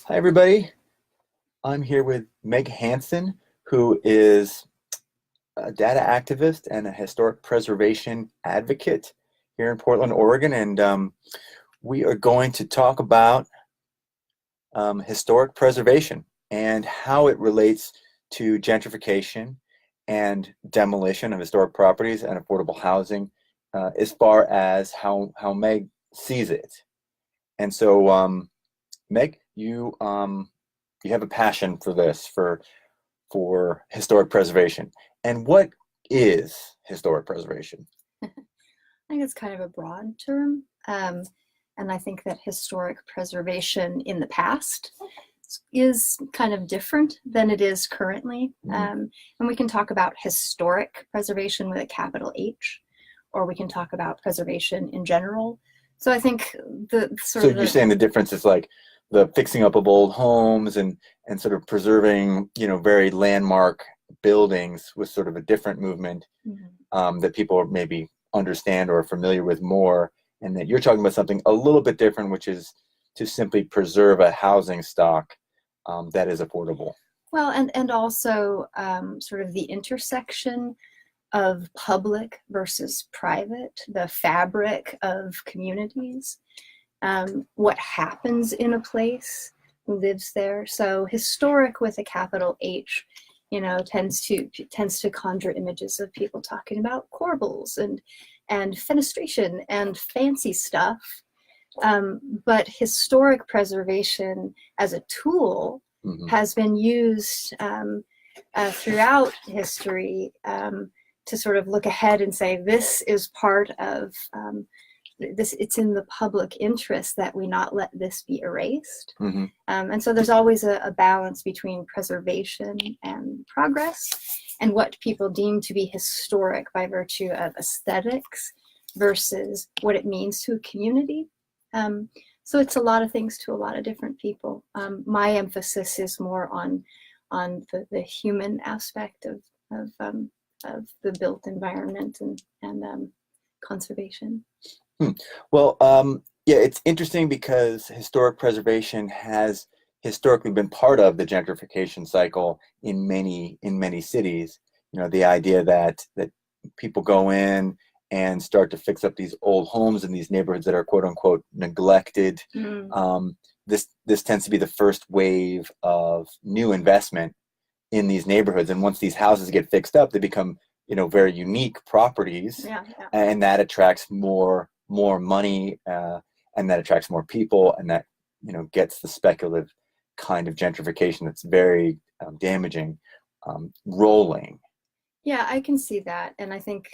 Hi, everybody. I'm here with Meg Hansen, who is a data activist and a historic preservation advocate here in Portland, Oregon. And we are going to talk about historic preservation and how it relates to gentrification and demolition of historic properties and affordable housing, as far as how Meg sees it. And so, Meg, you have a passion for this, for historic preservation. And what is historic preservation? I think it's kind of a broad term. And I think that historic preservation in the past is kind of different than it is currently. And we can talk about historic preservation with a capital H, or we can talk about preservation in general. So I think you're saying the difference is like the fixing up of old homes and sort of preserving, very landmark buildings with sort of a different movement that people maybe understand or are familiar with more, and that you're talking about something a little bit different, which is to simply preserve a housing stock that is affordable. Well, and also sort of the intersection of public versus private, the fabric of communities, what happens in a place, who lives there. So historic with a capital H, tends to conjure images of people talking about corbels and fenestration and fancy stuff. But historic preservation as a tool has been used throughout history to sort of look ahead and say, this is part of this, it's in the public interest that we not let this be erased. And so there's always a balance between preservation and progress, and what people deem to be historic by virtue of aesthetics versus what it means to a community. So it's a lot of things to a lot of different people. My emphasis is more on the human aspect of the built environment and conservation. Well, yeah, it's interesting because historic preservation has historically been part of the gentrification cycle in many cities. The idea that people go in and start to fix up these old homes in these neighborhoods that are quote unquote neglected. This tends to be the first wave of new investment in these neighborhoods, and once these houses get fixed up, they become very unique properties. And that attracts more money, and that attracts more people, and that gets the speculative kind of gentrification that's very damaging rolling. Yeah, I can see that, and I think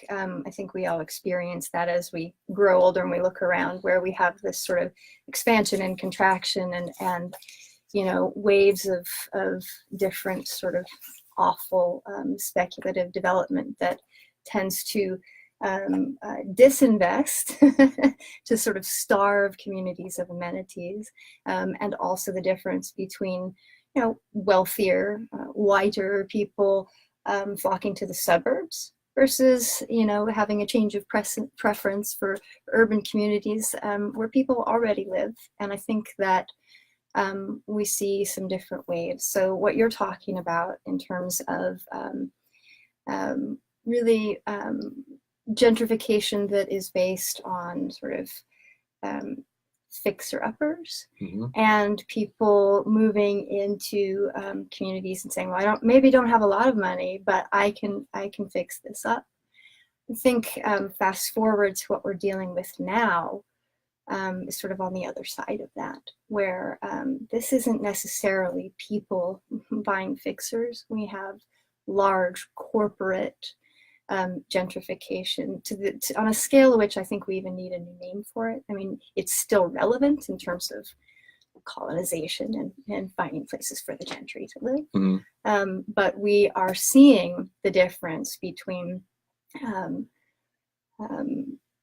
we all experience that as we grow older and we look around, where we have this sort of expansion and contraction and waves of different sort of awful speculative development that tends to disinvest to sort of starve communities of amenities, and also the difference between wealthier, whiter people flocking to the suburbs versus having a change of preference for urban communities where people already live. And I think that we see some different waves. So what you're talking about in terms of really gentrification that is based on sort of fixer-uppers and people moving into communities and saying, well, I don't have a lot of money, but I can fix this up. I think fast forward to what we're dealing with now is sort of on the other side of that, where this isn't necessarily people buying fixers. We have large corporate gentrification on a scale of which I think we even need a new name for it. I mean, it's still relevant in terms of colonization and finding places for the gentry to live. But we are seeing the difference between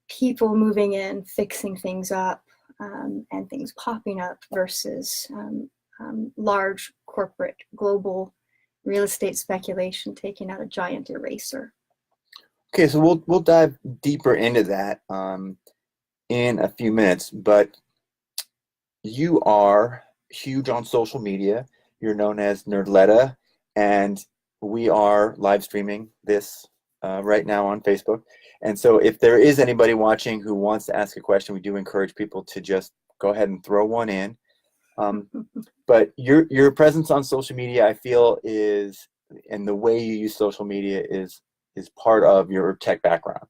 people moving in, fixing things up, and things popping up versus large corporate global real estate speculation taking out a giant eraser. Okay, so we'll dive deeper into that in a few minutes, but you are huge on social media. You're known as Nerdletta, and we are live streaming this right now on Facebook. And so if there is anybody watching who wants to ask a question, we do encourage people to just go ahead and throw one in. But your presence on social media, I feel, is, and the way you use social media is part of your tech background,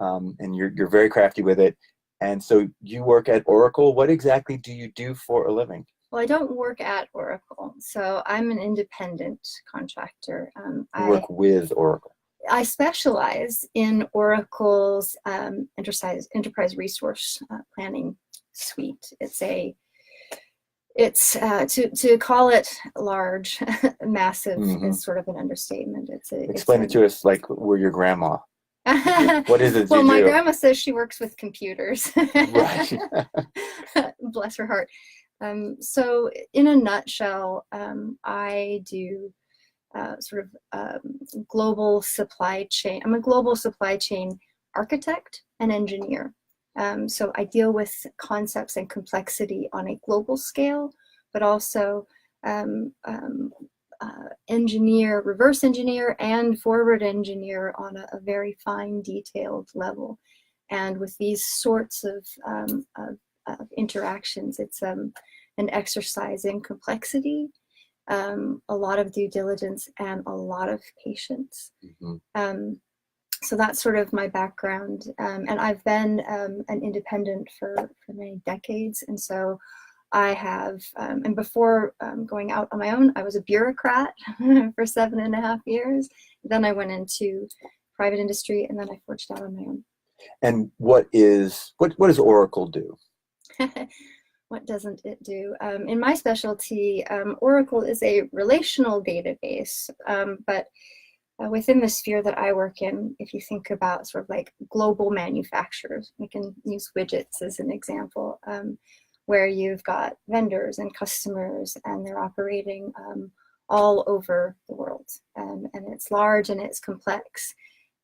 and you're very crafty with it. And so you work at Oracle. What exactly do you do for a living? Well, I don't work at Oracle, so I'm an independent contractor. You work with Oracle. I specialize in Oracle's enterprise resource planning suite. To call it large, massive is sort of an understatement. Explain it to us like we're your grandma. What is it? Well, my grandma says she works with computers. Right. Bless her heart. So in a nutshell, I do global supply chain. I'm a global supply chain architect and engineer. So I deal with concepts and complexity on a global scale, but also reverse engineer and forward engineer on a very fine, detailed level. And with these sorts of interactions, it's an exercise in complexity, a lot of due diligence, and a lot of patience. So that's sort of my background. And I've been an independent for many decades. And so I have, and before going out on my own, I was a bureaucrat for 7.5 years. Then I went into private industry, and then I forged out on my own. And what does Oracle do? What doesn't it do? In my specialty, Oracle is a relational database, but within the sphere that I work in, if you think about sort of like global manufacturers, we can use widgets as an example, where you've got vendors and customers, and they're operating all over the world. And it's large and it's complex.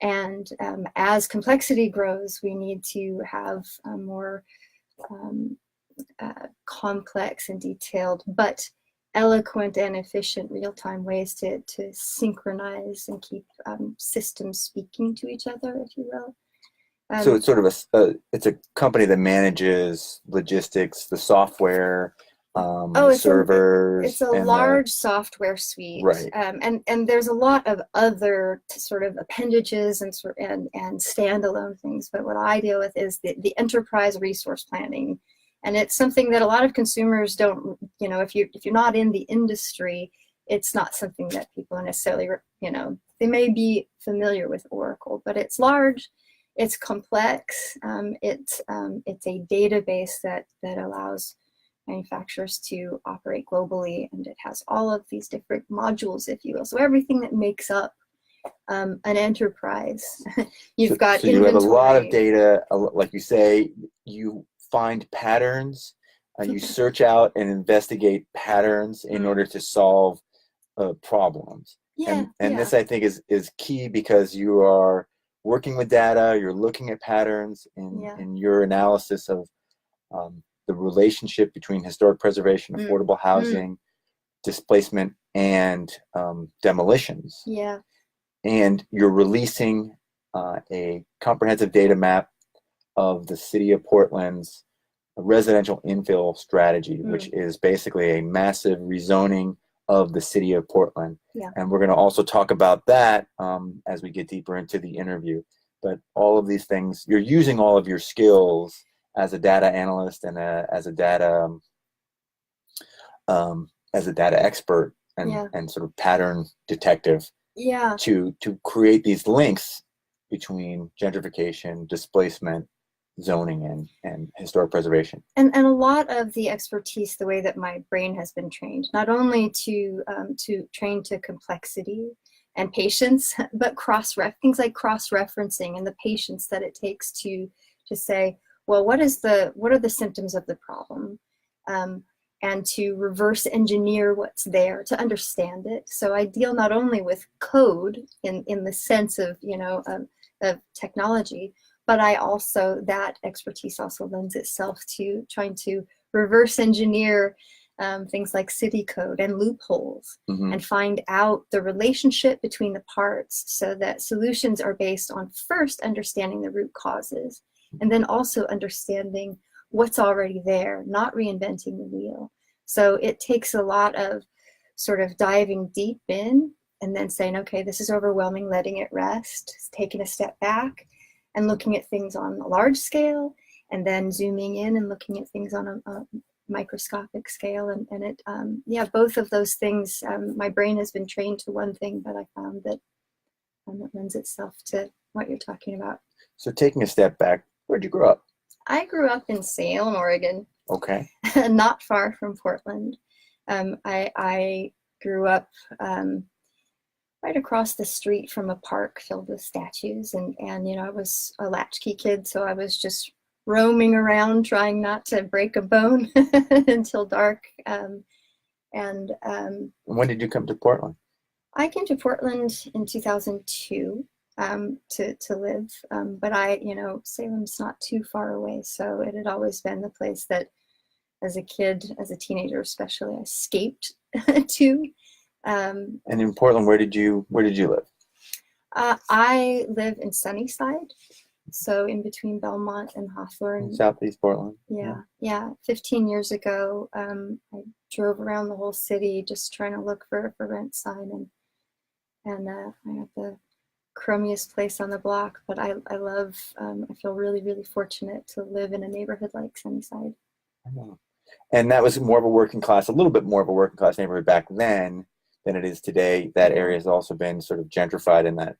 And as complexity grows, we need to have more complex and detailed, but eloquent and efficient real-time ways to synchronize and keep systems speaking to each other, if you will. So it's sort of it's a company that manages logistics, the software, servers. It's a large software suite, right? And there's a lot of other sort of appendages and standalone things. But what I deal with is the enterprise resource planning. And it's something that a lot of consumers don't, if you're not in the industry, it's not something that people are necessarily, they may be familiar with Oracle, but it's large, it's complex, it's a database that allows manufacturers to operate globally, and it has all of these different modules, if you will. So everything that makes up an enterprise. You've got so you have a lot of data, like you say, you find patterns, you search out and investigate patterns in order to solve problems. And this, I think, is key, because you are working with data, you're looking at patterns in your analysis of the relationship between historic preservation, affordable housing, displacement, and demolitions. Yeah. And you're releasing a comprehensive data map of the city of Portland's residential infill strategy, which is basically a massive rezoning of the city of Portland. Yeah. And we're going to also talk about that as we get deeper into the interview. But all of these things, you're using all of your skills as a data analyst and as a data expert and sort of pattern detective. Yeah. To create these links between gentrification, displacement, zoning, and historic preservation. And a lot of the expertise, the way that my brain has been trained, not only to train to complexity and patience, but things like cross-referencing and the patience that it takes to say, well, what are the symptoms of the problem? And to reverse engineer what's there, to understand it. So I deal not only with code in the sense of, of technology, but that expertise also lends itself to trying to reverse engineer things like city code and loopholes, Mm-hmm. and find out the relationship between the parts so that solutions are based on first understanding the root causes and then also understanding what's already there, not reinventing the wheel. So it takes a lot of sort of diving deep in and then saying, okay, this is overwhelming, letting it rest, taking a step back and looking at things on a large scale, and then zooming in and looking at things on a microscopic scale. And it, yeah, both of those things, my brain has been trained to one thing, but I found that it lends itself to what you're talking about. So taking a step back, where'd you grow up? I grew up in Salem, Oregon. Okay. Not far from Portland. I grew up right across the street from a park filled with statues, and you know, I was a latchkey kid, so I was just roaming around trying not to break a bone until dark. When did you come to Portland? I came to Portland in 2002 to live, but you know, Salem's not too far away, so it had always been the place that, as a kid, as a teenager especially, I escaped to. And in Portland, where did you live? I live in Sunnyside, so in between Belmont and Hawthorne. In Southeast Portland. Yeah. 15 years ago, I drove around the whole city just trying to look for a for rent sign, and I have the crummiest place on the block, but I love. I feel really, really fortunate to live in a neighborhood like Sunnyside. And that was more of a working class, a little bit more of a working class neighborhood back then than it is today. That area has also been sort of gentrified in that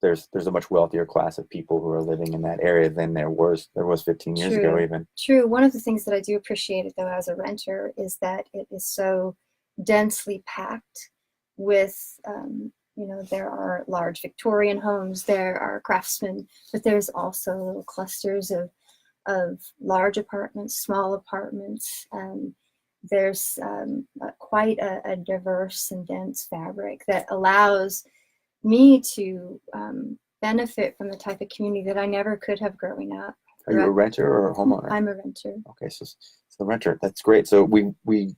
there's a much wealthier class of people who are living in that area than there was 15 years ago even. True. One of the things that I do appreciate, though, as a renter is that it is so densely packed with, you know, there are large Victorian homes, there are craftsmen, but there's also little clusters of large apartments, small apartments. There's quite a diverse and dense fabric that allows me to benefit from the type of community that I never could have growing up. Are you a renter or a homeowner? I'm a renter. Okay, so renter, that's great. So we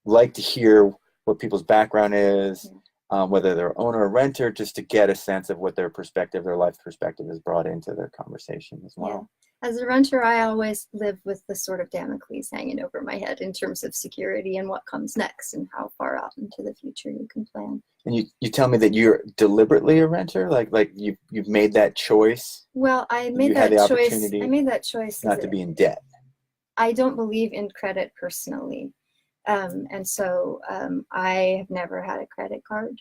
like to hear what people's background is, whether they're owner or renter, just to get a sense of what their perspective, their life perspective is brought into their conversation as well. Yeah. As a renter, I always live with the sort of Damocles hanging over my head in terms of security and what comes next and how far out into the future you can plan. And you tell me that you're deliberately a renter, like you've made that choice. Well, I made that choice not to be in debt. I don't believe in credit personally, and so I have never had a credit card,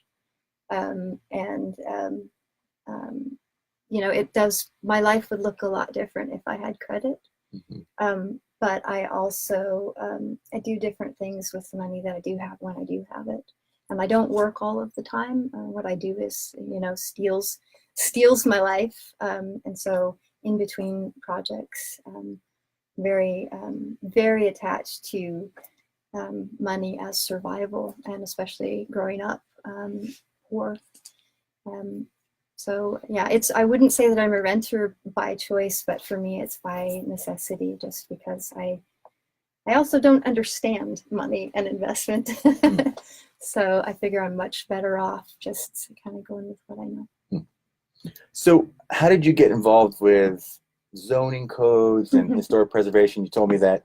you know, my life would look a lot different if I had credit. Mm-hmm. But I also, I do different things with the money that I do have when I do have it. I don't work all of the time. What I do is, you know, steals my life. And so in between projects, very attached to money as survival, and especially growing up poor. So yeah, I wouldn't say that I'm a renter by choice, but for me it's by necessity, just because I also don't understand money and investment. So I figure I'm much better off just kind of going with what I know. So how did you get involved with zoning codes and historic preservation? You told me that,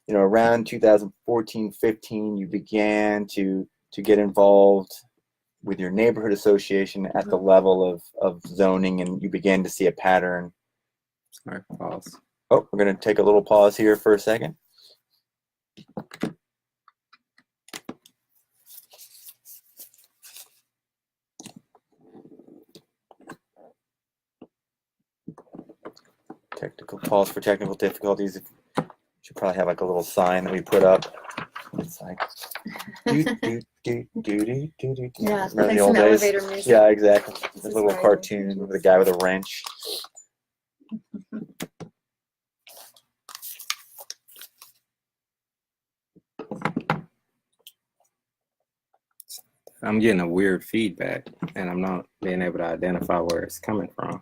you know, around 2014, 15, you began to get involved with your neighborhood association at the level of zoning, and you began to see a pattern. All right, pause. Oh, we're going to take a little pause here for a second. Technical pause for technical difficulties. Should probably have like a little sign that we put up. It's like do. Yeah, remember like the old some days? elevator music. Yeah, exactly. The little cartoon with the guy with a wrench. I'm getting a weird feedback, and I'm not being able to identify where it's coming from.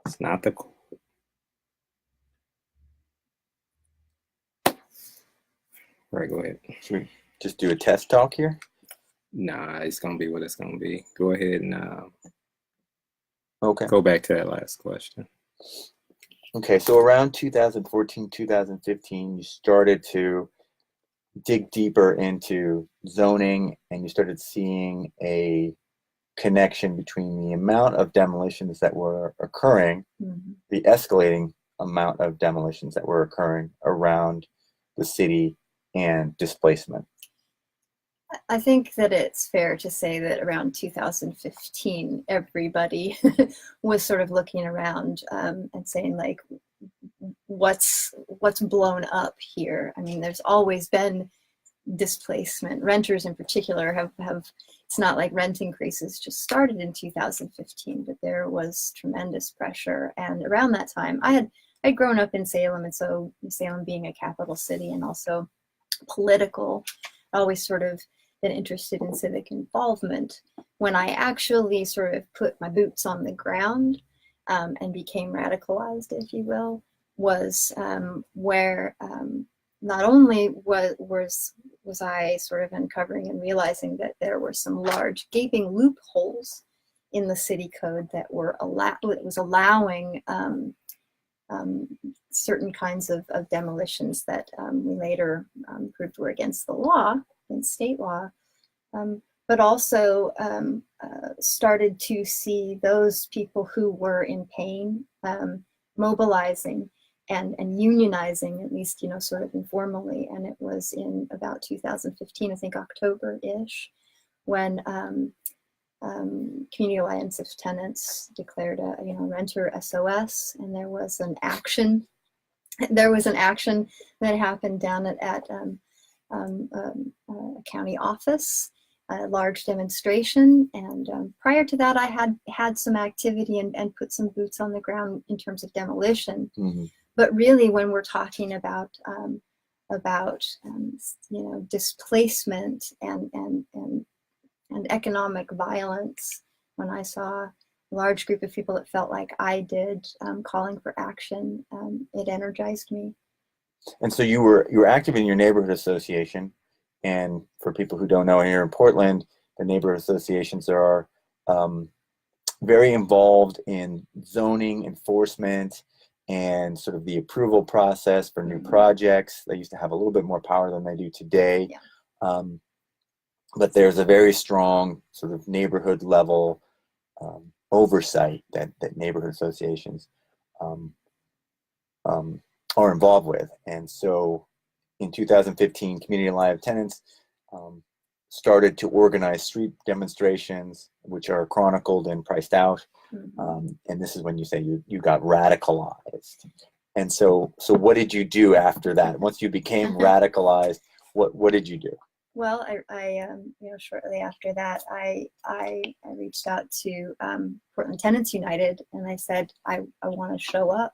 It's not the. Right, go ahead. Should we just do a test talk here? Nah, it's gonna be what it's gonna be. Go ahead and Okay. go back to that last question. Okay, so around 2014, 2015, you started to dig deeper into zoning and you started seeing a connection between the amount of demolitions that were occurring, the escalating amount of demolitions that were occurring around the city, and displacement. I think that it's fair to say that around 2015, everybody was sort of looking around and saying, like, what's blown up here? I mean, there's always been displacement. Renters in particular have it's not like rent increases just started in 2015, but there was tremendous pressure. And around that time, I'd grown up in Salem, and so Salem being a capital city and also political, always sort of been interested in civic involvement. When I actually sort of put my boots on the ground and became radicalized, if you will, was where not only was I sort of uncovering and realizing that there were some large gaping loopholes in the city code that was allowing certain kinds of demolitions that we later proved were against the law, in state law, but also started to see those people who were in pain mobilizing and unionizing, at least, sort of informally. And it was in about 2015, I think October-ish, when Community Alliance of Tenants declared a renter SOS, and there was an action. There was an action that happened down at a county office, a large demonstration. And prior to that, I had some activity and put some boots on the ground in terms of demolition. Mm-hmm. But really, when we're talking about displacement and economic violence, when I saw a large group of people that felt like I did, calling for action, it energized me. And so you were active in your neighborhood association, and for people who don't know, here in Portland, the neighborhood associations are very involved in zoning enforcement and sort of the approval process for new projects. They used to have a little bit more power than they do today. Yeah. But there's a very strong sort of neighborhood level oversight that neighborhood associations are involved with. And so in 2015, Community Alliance of Tenants started to organize street demonstrations, which are chronicled and priced out. And this is when you say you got radicalized. And so what did you do after that? Once you became radicalized, what did you do? Well, I shortly after that, I reached out to Portland Tenants United, and I said, I want to show up.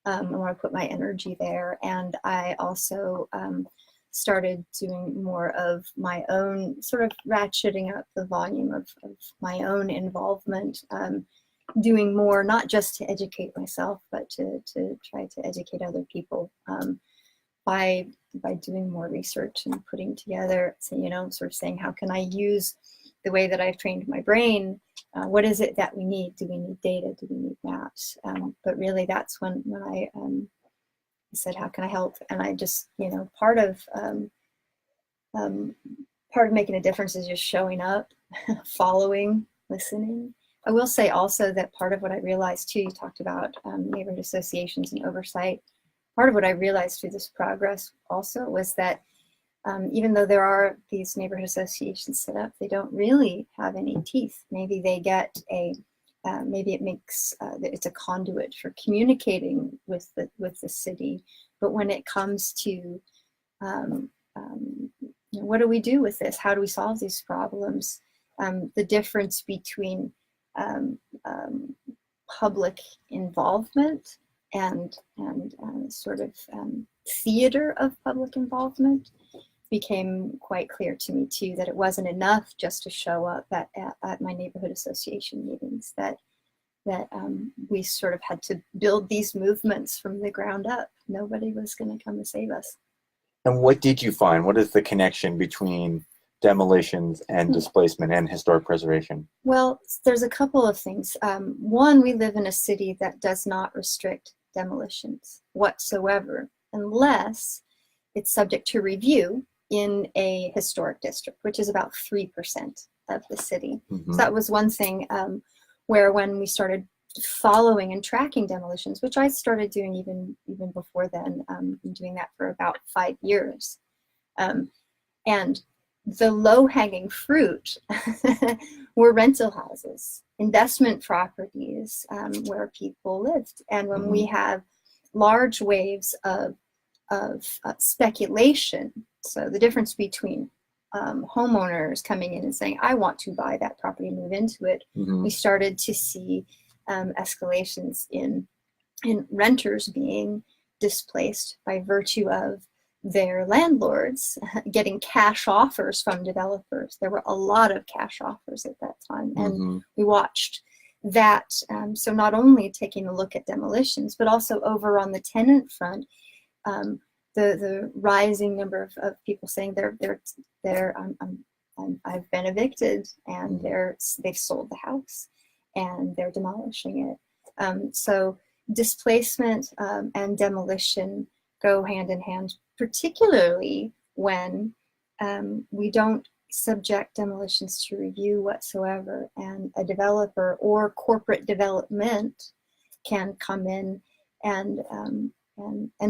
I want to put my energy there. And I also started doing more of my own, sort of ratcheting up the volume of my own involvement, doing more, not just to educate myself, but to try to educate other people by doing more research and putting together, sort of saying, how can I use the way that I've trained my brain? What is it that we need? Do we need data? Do we need maps? But really, that's when I said, how can I help? And I just, part of making a difference is just showing up, following, listening. I will say also that part of what I realized too, you talked about neighborhood associations and oversight. Part of what I realized through this progress also was that even though there are these neighborhood associations set up, they don't really have any teeth. Maybe they get maybe it makes it's a conduit for communicating with the city. But when it comes to what do we do with this? How do we solve these problems? The difference between public involvement and sort of theater of public involvement became quite clear to me too, that it wasn't enough just to show up at my neighborhood association meetings, that we sort of had to build these movements from the ground up. Nobody was going to come to save us. And what did you find? What is the connection between demolitions and displacement and historic preservation? Well, there's a couple of things. One, we live in a city that does not restrict demolitions whatsoever, unless it's subject to review in a historic district, which is about 3% of the city. Mm-hmm. So that was one thing where when we started following and tracking demolitions, which I started doing even before then, been doing that for about 5 years. And the low-hanging fruit were rental houses, investment properties where people lived. And when we have large waves of speculation, so the difference between homeowners coming in and saying, I want to buy that property and move into it, we started to see escalations in renters being displaced by virtue of their landlords getting cash offers from developers. There were a lot of cash offers at that time, and we watched that. So not only taking a look at demolitions, but also over on the tenant front, the rising number of people saying I've been evicted, and they've sold the house and they're demolishing it. So displacement and demolition go hand in hand, particularly when we don't subject demolitions to review whatsoever, and a developer or corporate development can come in and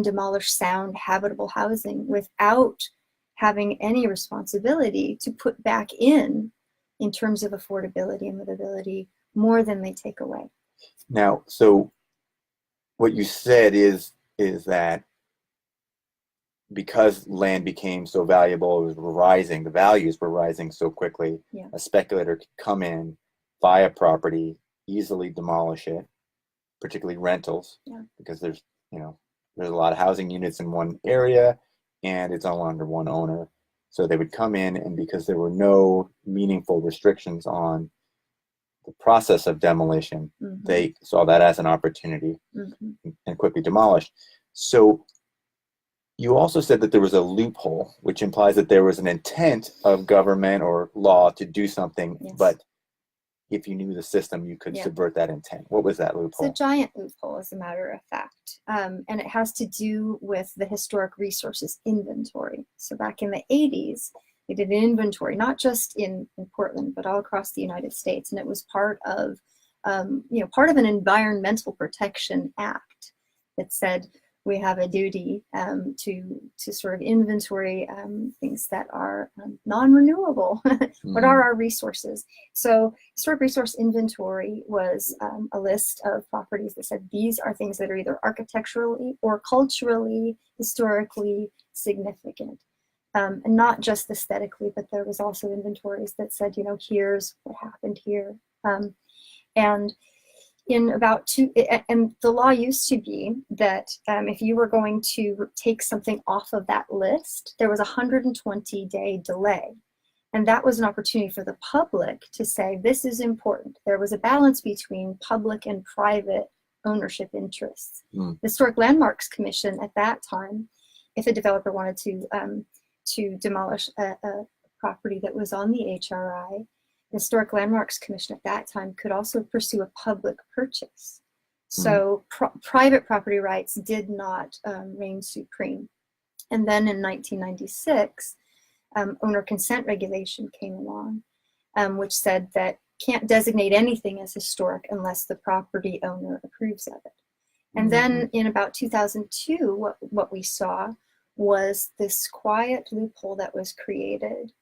demolish sound, habitable housing without having any responsibility to put back in terms of affordability and livability, more than they take away. Now, so what you said is that because land became so valuable, it was rising, the values were rising so quickly, a speculator could come in, buy a property, easily demolish it, particularly rentals, because there's a lot of housing units in one area and it's all under one owner. So they would come in, and because there were no meaningful restrictions on the process of demolition, they saw that as an opportunity and quickly demolished. So you also said that there was a loophole, which implies that there was an intent of government or law to do something, but if you knew the system, you could subvert that intent. What was that loophole? It's a giant loophole, as a matter of fact. And it has to do with the historic resources inventory. So back in the 80s, they did an inventory, not just in Portland, but all across the United States. And it was part of an Environmental Protection Act that said we have a duty to sort of inventory things that are non-renewable. What are our resources? So historic resource inventory was a list of properties that said these are things that are either architecturally or culturally, historically significant. And not just aesthetically, but there was also inventories that said, here's what happened here. And in about and the law used to be that if you were going to take something off of that list, there was a 120-day delay. And that was an opportunity for the public to say, this is important. There was a balance between public and private ownership interests. The Historic Landmarks Commission at that time, if a developer wanted to demolish a property that was on the HRI, the Historic Landmarks Commission at that time could also pursue a public purchase. So private property rights did not reign supreme. And then in 1996, owner consent regulation came along, which said that can't designate anything as historic unless the property owner approves of it. And then in about 2002, what we saw was this quiet loophole that was created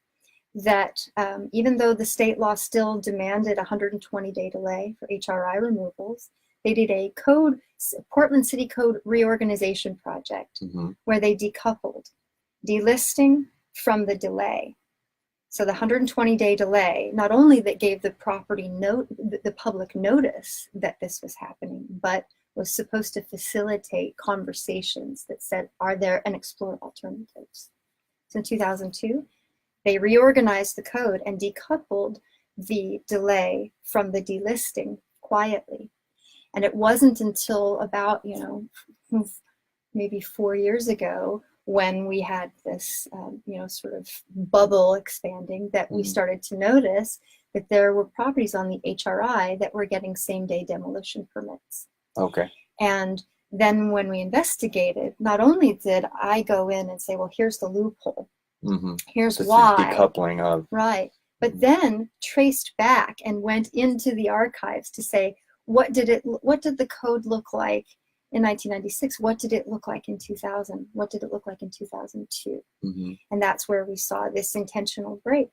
that even though the state law still demanded a 120-day delay for HRI removals, they did a Portland City Code reorganization project where they decoupled delisting from the delay. So the 120-day delay, not only that gave the public notice that this was happening, but was supposed to facilitate conversations that said, are there, and explore alternatives. So in 2002, they reorganized the code and decoupled the delay from the delisting quietly. And it wasn't until about, maybe 4 years ago, when we had this, sort of bubble expanding, that we started to notice that there were properties on the HRI that were getting same-day demolition permits. Okay. And then when we investigated, not only did I go in and say, well, here's the loophole, here's This why. decoupling of. Right. But then traced back and went into the archives to say, what did the code look like in 1996? What did it look like in 2000? What did it look like in 2002? And that's where we saw this intentional break.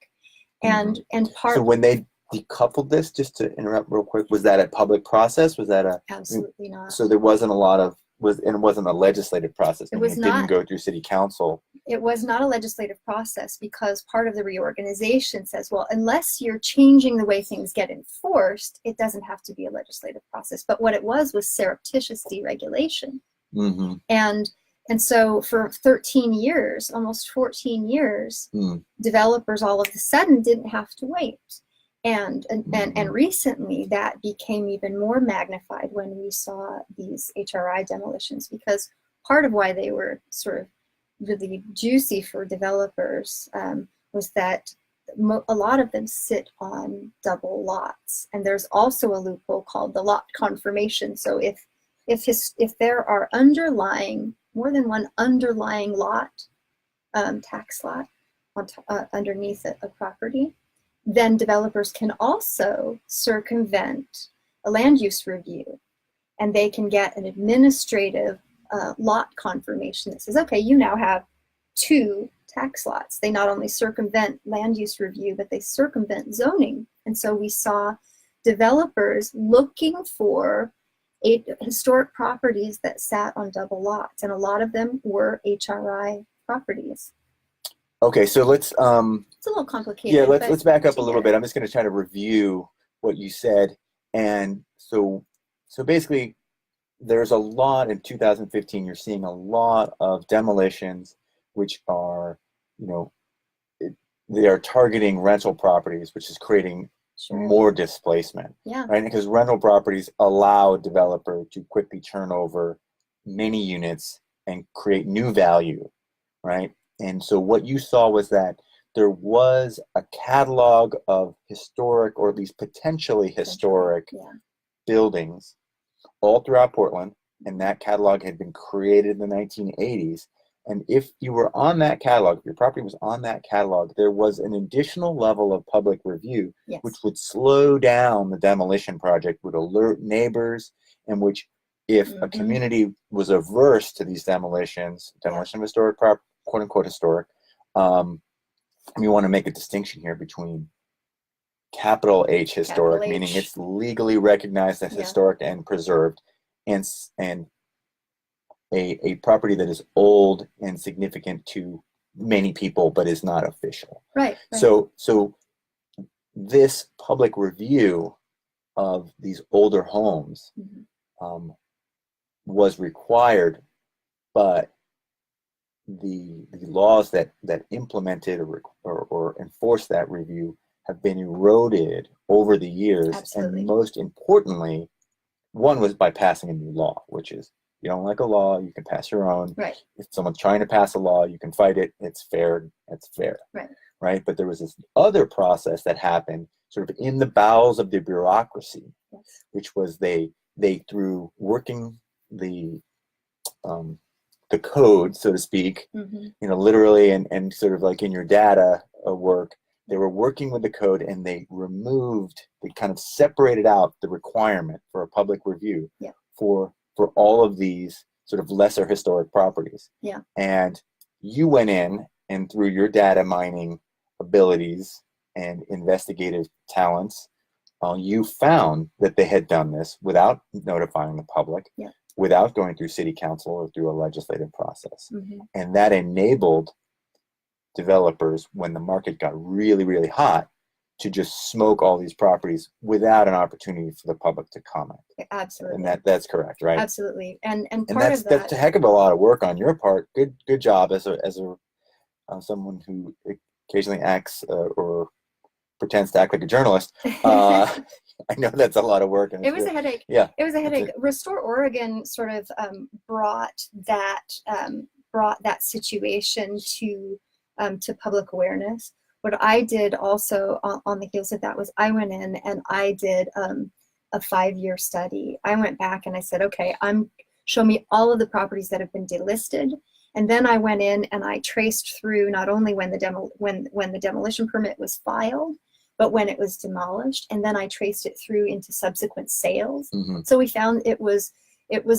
And part. So when they decoupled this, just to interrupt real quick, was that a public process? Was that a? Absolutely not. So there wasn't a lot of and it wasn't a legislative process. It was it not. Didn't go through city council. It was not a legislative process, because part of the reorganization says, well, unless you're changing the way things get enforced, it doesn't have to be a legislative process. But what it was surreptitious deregulation. And so for 13 years, almost 14 years, developers all of a sudden didn't have to wait. And recently that became even more magnified when we saw these HRI demolitions, because part of why they were sort of really juicy for developers was that a lot of them sit on double lots. And there's also a loophole called the lot confirmation. So if there are more than one underlying lot, tax lot underneath a property, then developers can also circumvent a land use review, and they can get an administrative lot confirmation that says, okay, you now have 2 tax lots. They not only circumvent land use review, but they circumvent zoning. And so we saw developers looking for historic properties that sat on double lots, and a lot of them were HRI properties. Okay, so let's it's a little complicated. Yeah, let's back up a little bit. I'm just going to try to review what you said. And so basically, there's a lot in 2015. You're seeing a lot of demolitions, which are, they are targeting rental properties, which is creating more displacement. Yeah. Right, because rental properties allow a developer to quickly turn over many units and create new value, right? And so what you saw was that there was a catalog of historic, or at least potentially historic, buildings all throughout Portland, and that catalog had been created in the 1980s. And if you were on that catalog, if your property was on that catalog, there was an additional level of public review, which would slow down the demolition project, would alert neighbors, and which, if a community was averse to these demolition of historic property, quote unquote historic, we want to make a distinction here between capital H historic, meaning it's legally recognized as historic and preserved, and a property that is old and significant to many people but is not official. Right. So this public review of these older homes was required, but the laws that implemented or enforced that review have been eroded over the years. Absolutely. And most importantly, one was by passing a new law, which is, you don't like a law, you can pass your own. Right. If someone's trying to pass a law, you can fight it. It's fair. It's fair. Right. But there was this other process that happened sort of in the bowels of the bureaucracy, which was they through working the code, so to speak, literally, and sort of like in your data work, they were working with the code, and they kind of separated out the requirement for a public review for all of these sort of lesser historic properties. Yeah. And you went in, and through your data mining abilities and investigative talents, you found that they had done this without notifying the public, without going through city council or through a legislative process. And that enabled developers, when the market got really, really hot, to just smoke all these properties without an opportunity for the public to comment. Absolutely. And that's correct, right? Absolutely. And part of that's a heck of a lot of work on your part. Good job as someone who occasionally acts or pretends to act like a journalist. I know that's a lot of work, and It was a headache. Yeah, It was a that's headache. Restore Oregon sort of brought that situation to public awareness. What I did also on the heels of that was I went in and I did a 5-year study. I went back and I said, okay, show me all of the properties that have been delisted. And then I went in and I traced through not only when the demolition permit was filed, but when it was demolished. And then I traced it through into subsequent sales. Mm-hmm. So we found it was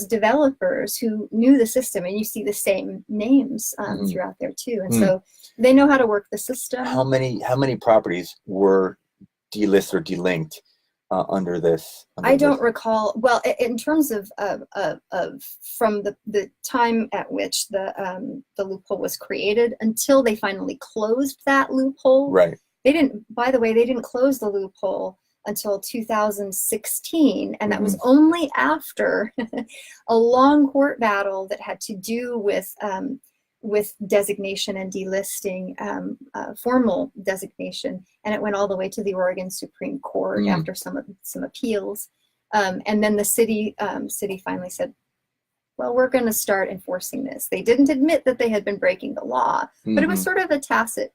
developers who knew the system, and you see the same names Mm-hmm. throughout there too. And so they know how to work the system. How many properties were delisted or delinked under this? I don't recall. Well, in terms of from the time at which the loophole was created until they finally closed that loophole. Right. They didn't. By the way, they didn't close the loophole until 2016, and that was only after a long court battle that had to do with designation and delisting, formal designation, and it went all the way to the Oregon Supreme Court after some appeals, and then the city finally said, well, we're going to start enforcing this. They didn't admit that they had been breaking the law, but it was sort of a tacit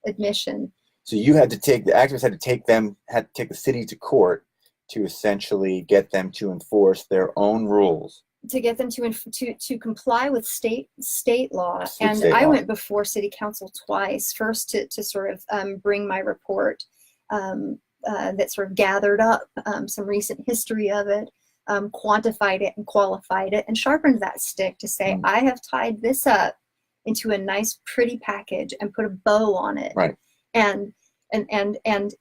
admission. So you had to take the activists had to take the city to court to essentially get them to enforce their own rules. To get them to comply with state law. And I went before city council twice, first to sort of bring my report that sort of gathered up some recent history of it, quantified it and qualified it, and sharpened that stick to say, I have tied this up into a nice, pretty package and put a bow on it. Right. And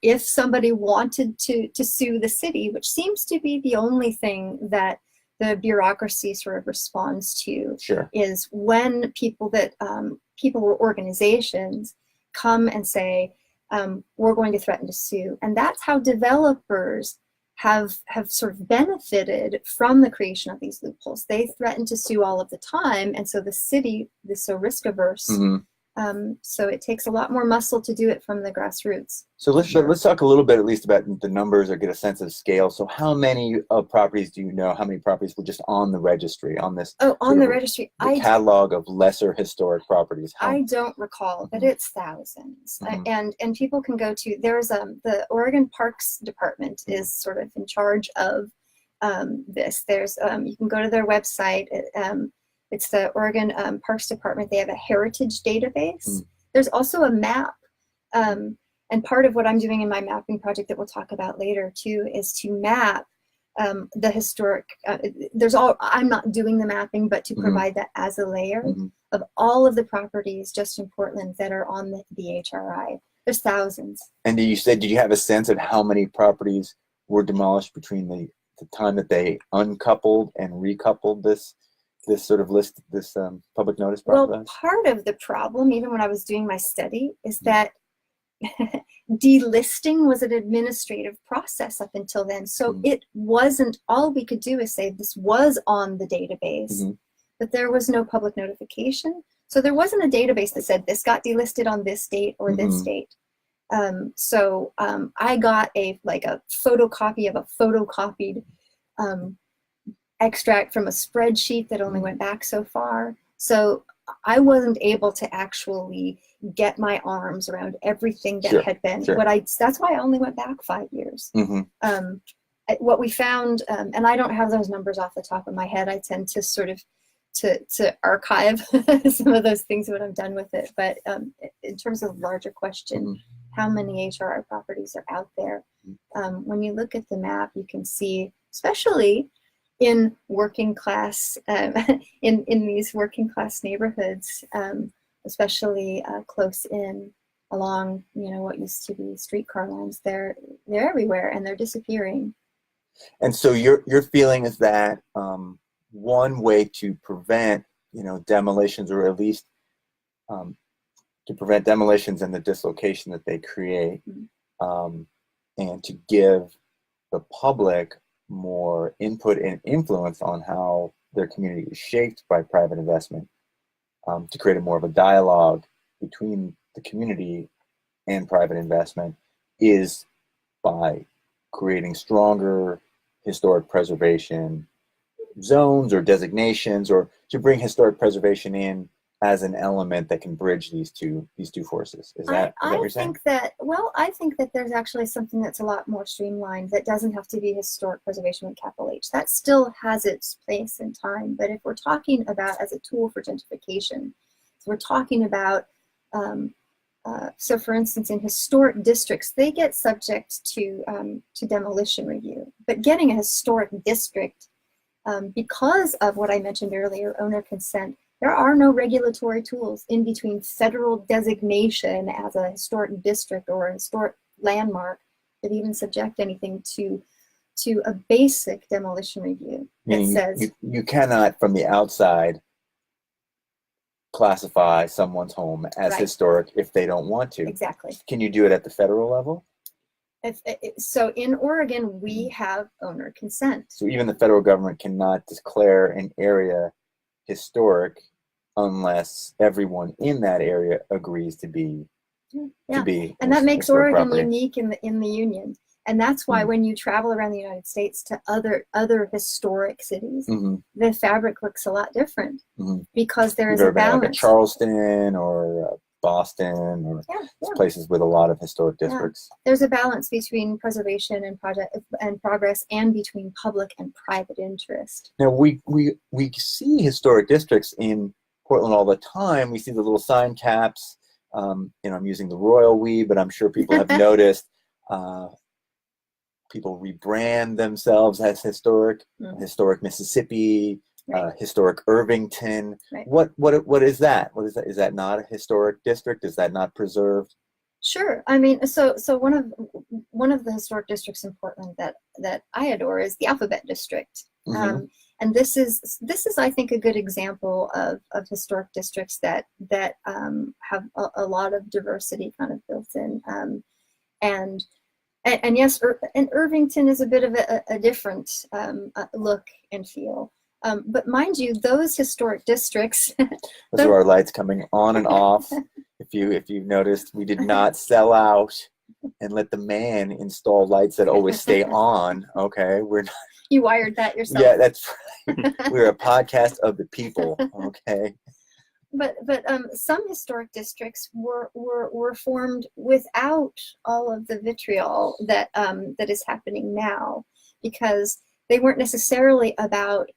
if somebody wanted to sue the city, which seems to be the only thing that the bureaucracy sort of responds to, is when people or organizations come and say, we're going to threaten to sue. And that's how developers have sort of benefited from the creation of these loopholes. They threaten to sue all of the time, and so the city is so risk averse. So it takes a lot more muscle to do it from the grassroots. So let's talk a little bit at least about the numbers or get a sense of scale. So how many properties do you know? How many properties were just on the registry on this? Oh, on the registry. The catalog of lesser historic properties. I don't recall, but it's thousands. And people can go to, there's the Oregon Parks Department is sort of in charge of this. There's you can go to their website. It's the Oregon Parks Department. They have a heritage database. There's also a map. And part of what I'm doing in my mapping project that we'll talk about later too is to map the historic, I'm not doing the mapping, but to provide that as a layer of all of the properties just in Portland that are on the HRI. There's thousands. And did you have a sense of how many properties were demolished between the time that they uncoupled and recoupled this sort of list, this public notice process? Well, part of the problem, even when I was doing my study, is that delisting was an administrative process up until then. So it wasn't, all we could do is say this was on the database, but there was no public notification. So there wasn't a database that said this got delisted on this date or this date. So I got a photocopy of a photocopied extract from a spreadsheet that only went back so far. So I wasn't able to actually get my arms around everything that had been that's why I only went back 5 years. What we found, and I don't have those numbers off the top of my head. I tend to sort of to archive some of those things when I'm done with it. But in terms of the larger question, how many HRR properties are out there? When you look at the map, you can see, especially in working class, in these working class neighborhoods, especially close in along, what used to be streetcar lines, they're everywhere and they're disappearing. And so your feeling is that one way to prevent, demolitions, or at least to prevent demolitions and the dislocation that they create, and to give the public more input and influence on how their community is shaped by private investment, to create a more of a dialogue between the community and private investment, is by creating stronger historic preservation zones or designations, or to bring historic preservation in as an element that can bridge these two forces? Is that what you're saying? I think that there's actually something that's a lot more streamlined that doesn't have to be historic preservation with capital H. That still has its place in time. But if we're talking about as a tool for gentrification, if we're talking about, so for instance, in historic districts, they get subject to demolition review. But getting a historic district, because of what I mentioned earlier, owner consent, there are no regulatory tools in between federal designation as a historic district or a historic landmark that even subject anything to a basic demolition review that says you cannot from the outside classify someone's home as historic if they don't want to. Exactly. Can you do it at the federal level? So in Oregon, we have owner consent. So even the federal government cannot declare an area historic unless everyone in that area agrees to be and that makes Oregon property. unique in the union. And that's why when you travel around the United States to other historic cities, the fabric looks a lot different because there is a balance. Like a Charleston or Boston or places with a lot of historic districts. There's a balance between preservation and progress, and between public and private interest. Now we see historic districts in Portland all the time. We see the little sign caps. I'm using the royal we, but I'm sure people have noticed people rebrand themselves as historic Mississippi, historic Irvington. Right. What is that? What is that? Is that not a historic district? Is that not preserved? Sure. I mean, so one of the historic districts in Portland that I adore is the Alphabet District. And this is I think a good example of historic districts that have a lot of diversity kind of built in. And yes, and Irvington is a bit of a different look and feel. But mind you, those historic districts. Those are our lights coming on and off. If you've noticed, we did not sell out and let the man install lights that always stay on. Okay, we're not. You wired that yourself. Yeah, that's right. We're a podcast of the people. Okay. But some historic districts were formed without all of the vitriol that is happening now, because they weren't necessarily about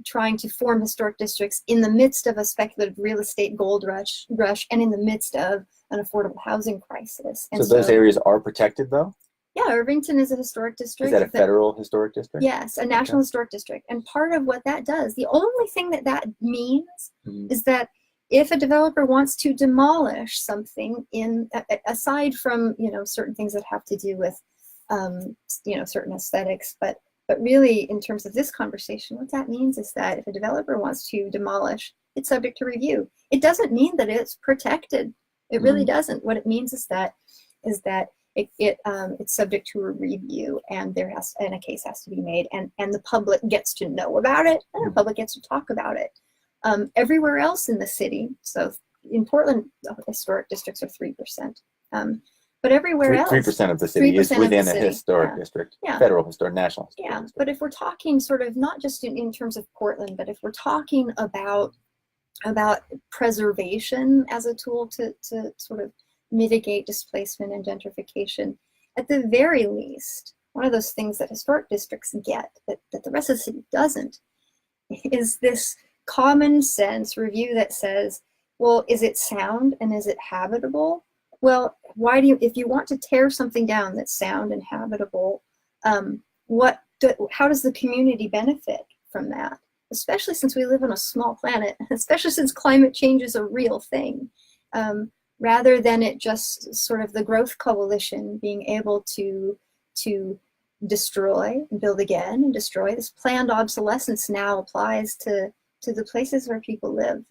trying to form historic districts in the midst of a speculative real estate gold rush and in the midst of an affordable housing crisis. And so those areas are protected, though? Yeah, Irvington is a historic district. Is that a federal historic district? Yes, a national historic district. And part of what that does, the only thing that means is that if a developer wants to demolish something aside from, certain things that have to do with, certain aesthetics, but really in terms of this conversation, what that means is that if a developer wants to demolish, it's subject to review. It doesn't mean that it's protected. It really doesn't. What it means is that it's subject to a review, and a case has to be made, and the public gets to know about it, and the public gets to talk about it. Everywhere else in the city, so in Portland, historic districts are 3%. But everywhere else, 3% of the city is within a historic district, federal historic, national historic district. But if we're talking sort of not just in terms of Portland, but if we're talking about preservation as a tool to sort of mitigate displacement and gentrification, at the very least, one of those things that historic districts get that the rest of the city doesn't is this common sense review that says, well, is it sound and is it habitable? Well, if you want to tear something down that's sound and habitable, how does the community benefit from that? Especially since we live on a small planet, especially since climate change is a real thing. Rather than it just sort of the growth coalition being able to destroy and build again and destroy. This planned obsolescence now applies to the places where people live.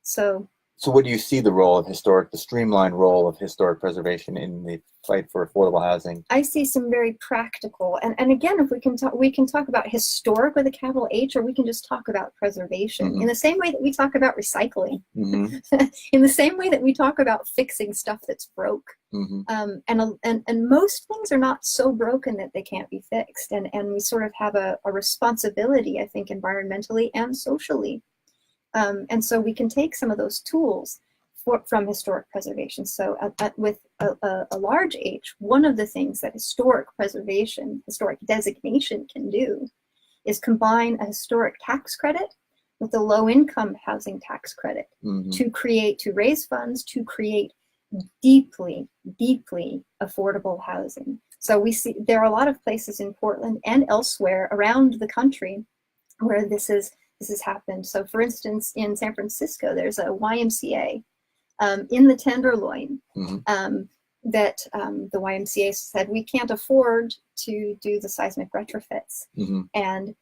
So So what do you see the streamlined role of historic preservation in the fight for affordable housing? I see some very practical, and again, if we can talk about historic with a capital H, or we can just talk about preservation Mm-hmm. in the same way that we talk about recycling, Mm-hmm. in the same way that we talk about fixing stuff that's broke. Mm-hmm. And most things are not so broken that they can't be fixed, and we sort of have a responsibility, I think, environmentally and socially. And so we can take some of those tools from historic preservation. So with a large H, one of the things that historic preservation, historic designation can do is combine a historic tax credit with a low-income housing tax credit Mm-hmm. to raise funds to create deeply, deeply affordable housing. So we see there are a lot of places in Portland and elsewhere around the country where this has happened. So for instance, in San Francisco, there's a YMCA in the Tenderloin Mm-hmm. that the YMCA said we can't afford to do the seismic retrofits. Mm-hmm. And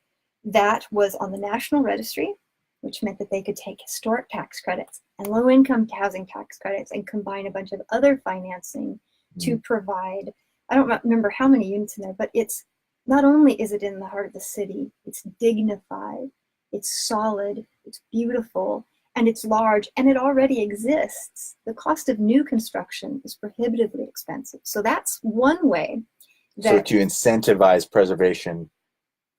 that was on the National Registry, which meant that they could take historic tax credits and low-income housing tax credits and combine a bunch of other financing Mm-hmm. to provide, I don't remember how many units in there, but it's not only is it in the heart of the city, it's dignified, it's solid, it's beautiful, and it's large, and it already exists. The cost of new construction is prohibitively expensive. So that's one way So that to incentivize preservation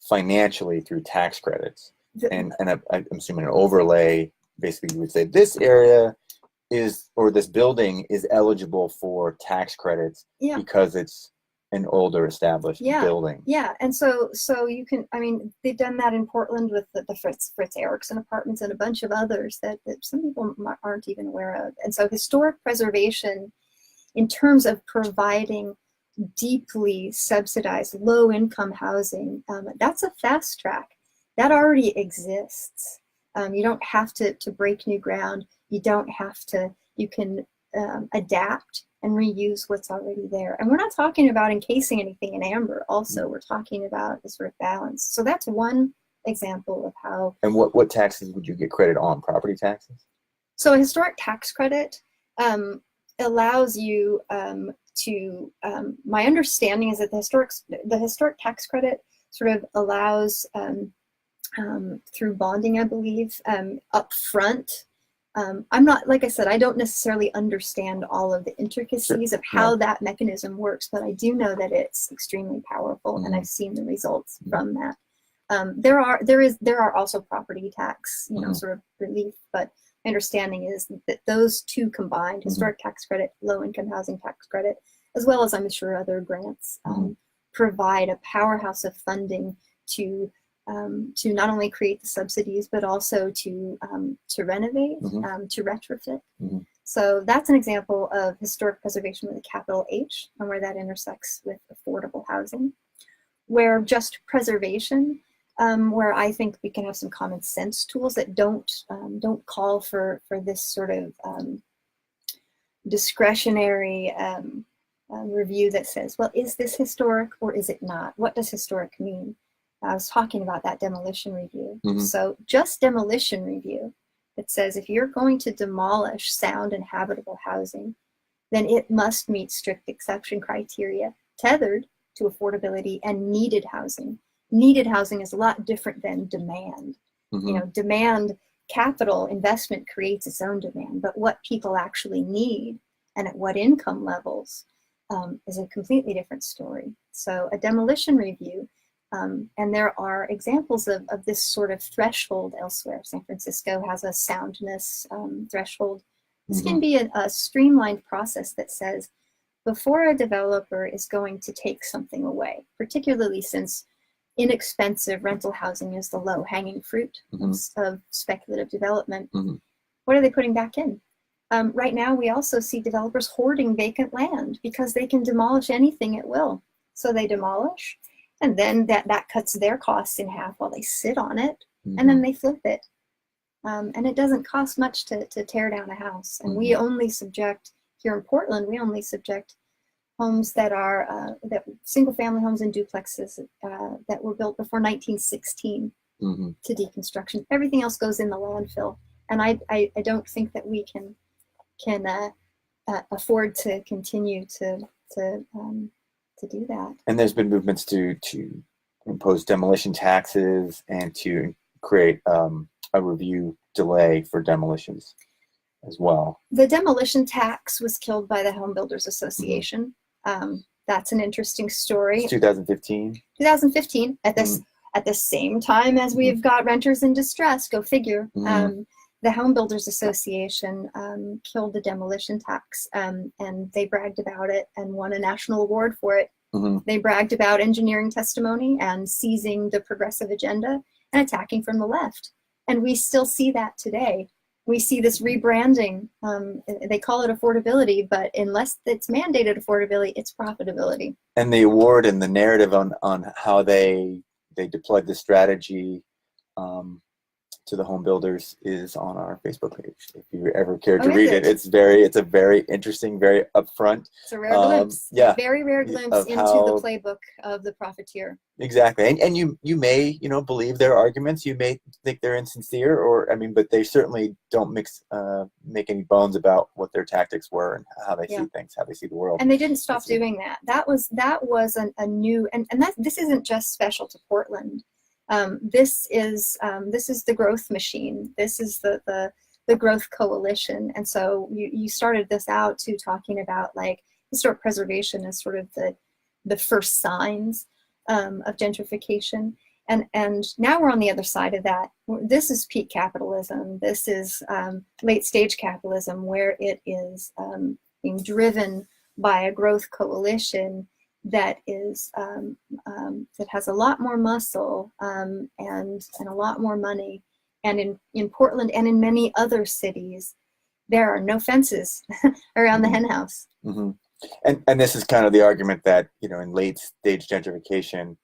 financially through tax credits, and I'm assuming an overlay, basically you would say this area is, or this building is eligible for tax credits because it's an older established building. Yeah, and so you can, I mean, they've done that in Portland with the Fritz Erickson apartments and a bunch of others that some people aren't even aware of. And so historic preservation, in terms of providing deeply subsidized low-income housing, that's a fast track. That already exists. You don't have to break new ground. You don't have to, you can adapt and reuse what's already there. And we're not talking about encasing anything in amber also. We're talking about the sort of balance. So that's one example of how. And what taxes would you get credit on? Property taxes? So a historic tax credit allows you to, my understanding is that the historic tax credit sort of allows through bonding, I believe, up front. I'm not, like I said, I don't necessarily understand all of the intricacies of how that mechanism works, but I do know that it's extremely powerful, and I've seen the results from that. There are also property tax, sort of relief, but my understanding is that those two combined, historic tax credit, low-income housing tax credit, as well as I'm sure other grants, provide a powerhouse of funding to not only create the subsidies, but also to renovate, to retrofit. So that's an example of historic preservation with a capital H, and where that intersects with affordable housing. Where just preservation, where I think we can have some common sense tools that don't call for this sort of discretionary review that says, well, is this historic or is it not? What does historic mean? I was talking about that demolition review. So just demolition review, it says if you're going to demolish sound and habitable housing, then it must meet strict exception criteria tethered to affordability and needed housing. Needed housing is a lot different than demand. Demand, capital investment creates its own demand, but what people actually need and at what income levels is a completely different story. So a demolition review, and there are examples of this sort of threshold elsewhere. San Francisco has a soundness threshold. This can be a streamlined process that says, before a developer is going to take something away, particularly since inexpensive rental housing is the low-hanging fruit of speculative development, what are they putting back in? Right now, we also see developers hoarding vacant land because they can demolish anything at will. So they demolish, and then that cuts their costs in half while they sit on it, and then they flip it. And it doesn't cost much to tear down a house. And we only subject, here in Portland, we only subject homes that are single-family homes and duplexes that were built before 1916 to deconstruction. Everything else goes in the landfill And I don't think that we can afford to continue to do that. And there's been movements to impose demolition taxes and to create a review delay for demolitions as well. The demolition tax was killed by the Home Builders Association. That's an interesting story. It's 2015. 2015, at the same time as we've got renters in distress. Go figure. The Home Builders Association killed the demolition tax, and they bragged about it and won a national award for it. They bragged about engineering testimony and seizing the progressive agenda and attacking from the left. And we still see that today. We see this rebranding. They call it affordability, but unless it's mandated affordability, it's profitability. And the award and the narrative on how they deployed the strategy to the home builders is on our Facebook page. If you ever cared to read it, it's a very interesting, very upfront. It's a rare glimpse. Yeah, very rare glimpse into the playbook of the profiteer. Exactly, and you may believe their arguments. You may think they're insincere, but they certainly don't make any bones about what their tactics were and how they see things, how they see the world. And they didn't stop doing that. That was a new and this isn't just special to Portland. This is the growth machine. This is the growth coalition. And so you started this out to talking about like historic preservation as sort of the first signs of gentrification. And now we're on the other side of that. This is peak capitalism. This is late stage capitalism, where it is being driven by a growth coalition that is that has a lot more muscle and a lot more money. And in Portland and in many other cities, there are no fences around the hen house. And this is kind of the argument that in late stage gentrification,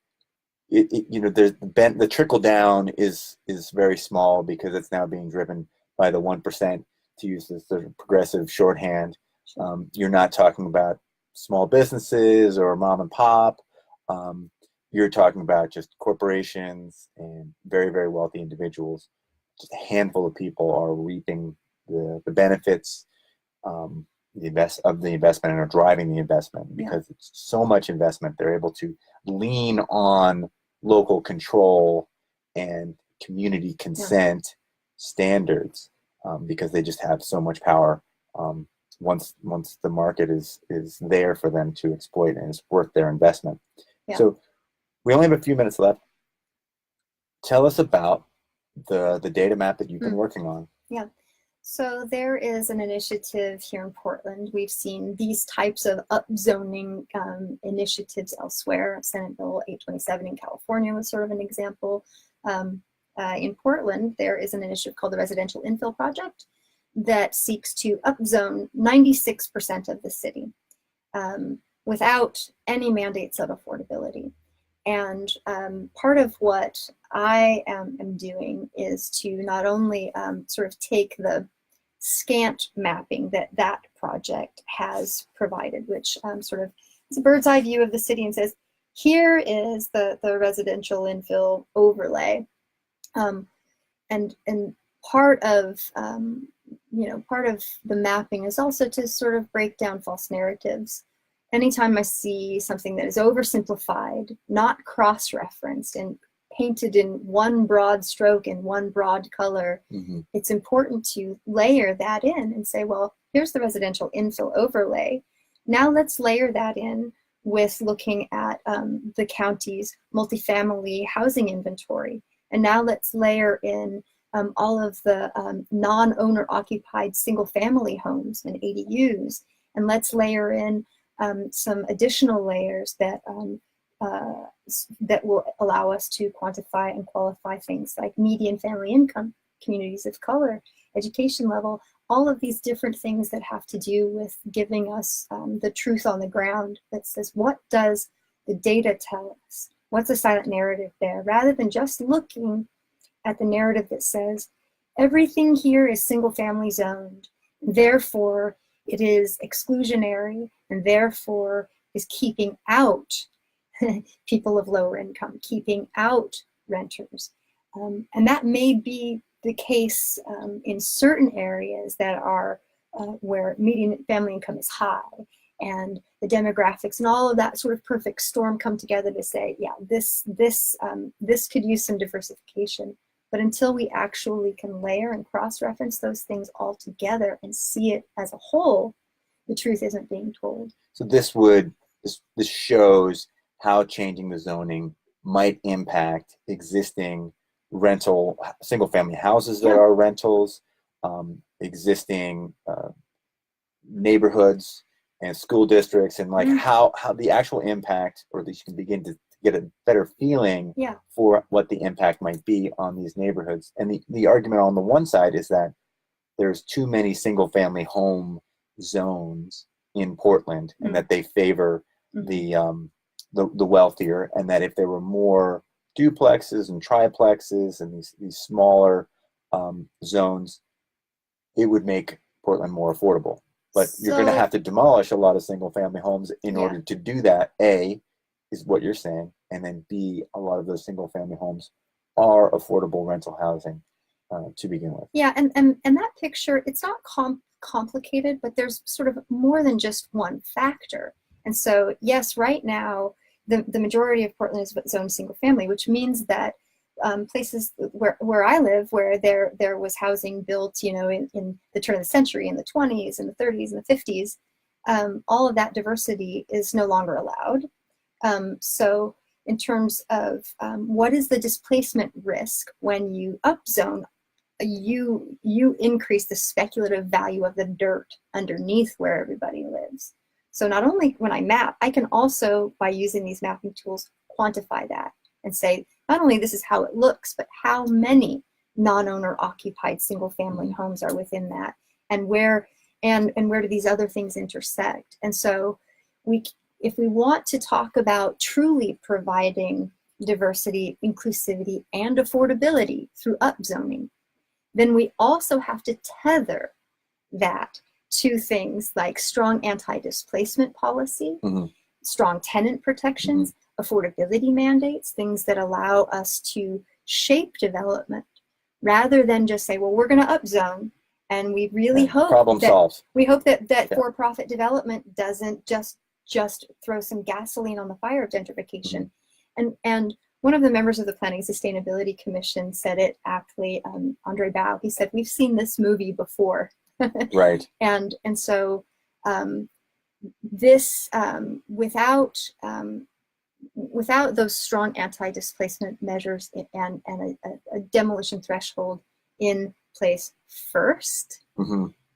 there's the trickle down is very small because it's now being driven by the 1%, to use this sort of progressive shorthand. You're not talking about small businesses or mom and pop. You're talking about just corporations and very, very wealthy individuals. Just a handful of people are reaping the benefits of the investment and are driving the investment because it's so much investment. They're able to lean on local control and community consent standards because they just have so much power. Once the market is there for them to exploit and it's worth their investment. So we only have a few minutes left. Tell us about the data map that you've been working on. So there is an initiative here in Portland. We've seen these types of upzoning initiatives elsewhere. Senate Bill 827 in California was sort of an example. In Portland, there is an initiative called the Residential Infill Project that seeks to upzone 96% of the city without any mandates of affordability. And part of what I am doing is to not only sort of take the scant mapping that project has provided, which sort of is a bird's eye view of the city and says, here is the residential infill overlay. And part of part of the mapping is also to sort of break down false narratives. Anytime I see something that is oversimplified, not cross-referenced, and painted in one broad stroke in one broad color, it's important to layer that in and say, well, here's the residential infill overlay. Now let's layer that in with looking at the county's multifamily housing inventory. And now let's layer in all of the non-owner occupied single family homes and ADUs. And let's layer in some additional layers that that will allow us to quantify and qualify things like median family income, communities of color, education level, all of these different things that have to do with giving us the truth on the ground that says, what does the data tell us? What's the silent narrative there? Rather than just looking at the narrative that says, everything here is single family zoned, therefore it is exclusionary, and therefore is keeping out people of lower income, keeping out renters. And that may be the case in certain areas that are where median family income is high, and the demographics and all of that sort of perfect storm come together to say, yeah, this could use some diversification. But until we actually can layer and cross-reference those things all together and see it as a whole, the truth isn't being told. So this shows how changing the zoning might impact existing rental single-family houses that are rentals, existing neighborhoods and school districts, and like how the actual impact, or at least you can begin to get a better feeling for what the impact might be on these neighborhoods. And the argument on the one side is that there's too many single-family home zones in Portland, and that they favor the wealthier, and that if there were more duplexes and triplexes and these smaller zones, it would make Portland more affordable. But you're going to have to demolish a lot of single-family homes in order to do that. A, is what you're saying, and then B, a lot of those single-family homes are affordable rental housing to begin with. Yeah, and that picture, it's not complicated, but there's sort of more than just one factor. And so, yes, right now, the majority of Portland is zoned single-family, which means that places where I live, where there was housing built, in the turn of the century, in the 20s and the 30s and the 50s, all of that diversity is no longer allowed. So in terms of what is the displacement risk when you upzone, you increase the speculative value of the dirt underneath where everybody lives. So not only when I map, I can also, by using these mapping tools, quantify that and say, not only this is how it looks, but how many non-owner occupied single family homes are within that, and where do these other things intersect. And so if we want to talk about truly providing diversity, inclusivity, and affordability through upzoning, then we also have to tether that to things like strong anti-displacement policy, strong tenant protections, affordability mandates, things that allow us to shape development rather than just say, well, we're going to upzone, and we really hope that for-profit development doesn't just throw some gasoline on the fire of gentrification. And one of the members of the Planning and Sustainability Commission said it aptly, Andre Bao. He said, we've seen this movie before. Right. And so this without those strong anti-displacement measures and a demolition threshold in place first,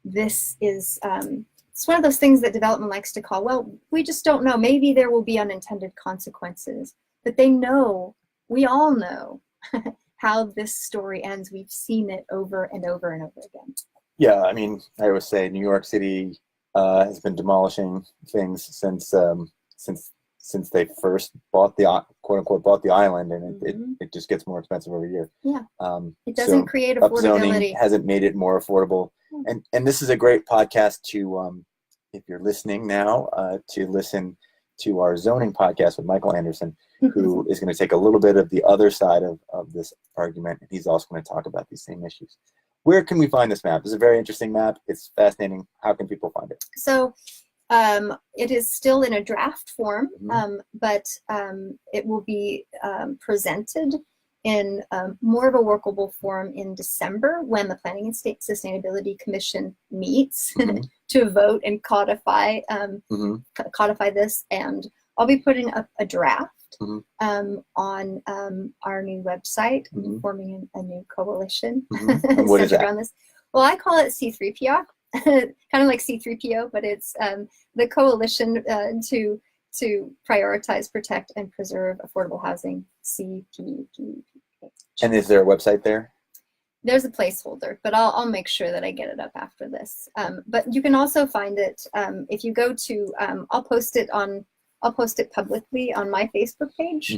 this is it's one of those things that development likes to call, well, we just don't know. Maybe there will be unintended consequences, but we all know how this story ends. We've seen it over and over and over again. Yeah, I mean, I always say New York City has been demolishing things since they first bought the quote unquote bought the island, and it just gets more expensive every year. Yeah, it doesn't create affordability. Upzoning hasn't made it more affordable, and this is a great podcast to if you're listening now to listen to our zoning podcast with Michael Anderson, who is going to take a little bit of the other side of this argument, and he's also going to talk about these same issues. Where can we find this map? It's a very interesting map. It's fascinating. How can people find it? So it is still in a draft form, but it will be presented in more of a workable form in December, when the Planning and Sustainability Commission meets to vote and codify this. And I'll be putting up a draft on our new website, forming a new coalition centered on this. Well, I call it C3PO, kind of like C3PO, but it's the coalition to prioritize, protect, and preserve affordable housing, CPPH. And is there a website there? There's a placeholder, but I'll make sure that I get it up after this. But you can also find it if you go to. I'll post it publicly on my Facebook page,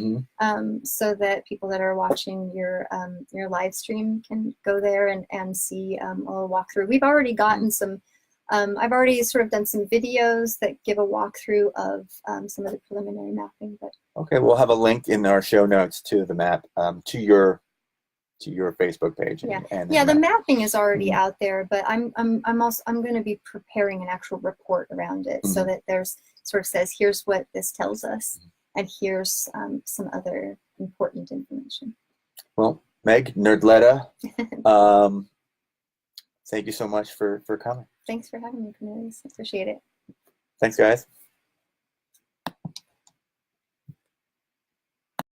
so that people that are watching your live stream can go there and see a little walkthrough. We've already gotten some. I've already sort of done some videos that give a walkthrough of some of the preliminary mapping. But okay, we'll have a link in our show notes to the map, to your to your Facebook page. Yeah, And yeah. The that. mapping is already Mhm. out there, but I'm going to be preparing an actual report around it, so Mhm. that there's sort of says, here's what this tells us, and here's some other important information. Well, Meg, Nerdletta, thank you so much for coming. Thanks for having me, Cornelius. Appreciate it. Thanks, guys.